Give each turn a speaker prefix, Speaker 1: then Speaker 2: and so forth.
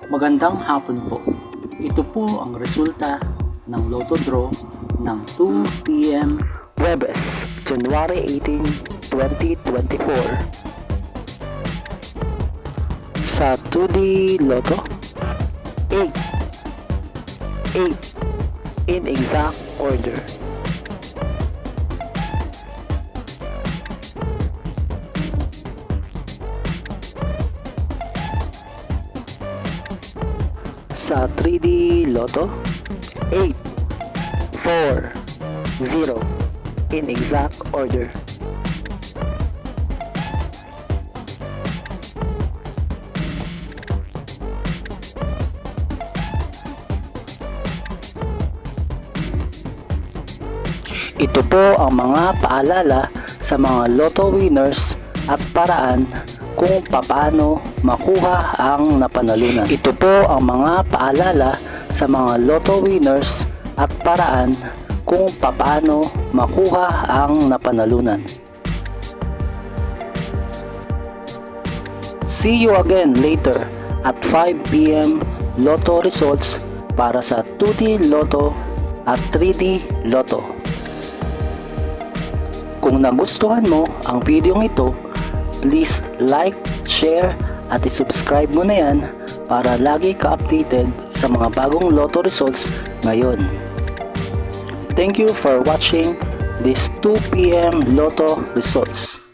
Speaker 1: Magandang hapon po. Ito po ang resulta ng Lotto Draw ng 2 p.m.
Speaker 2: Webes, January 18, 2024. Sa 2D Lotto, 8 in exact order. Sa 3D Lotto, 8 4 0 in exact order. Ito po ang mga paalala sa mga Lotto winners at paraan kung paano makuha ang napanalunan. Ito po ang mga paalala sa mga Lotto winners at paraan kung paano makuha ang napanalunan. See you again later at 5 p.m. Lotto results para sa 2D Lotto at 3D Lotto. Kung nagustuhan mo ang video ito, please like, share at i-subscribe mo na yan para lagi ka updated sa mga bagong Lotto results ngayon. Thank you for watching this 2 p.m. Lotto results.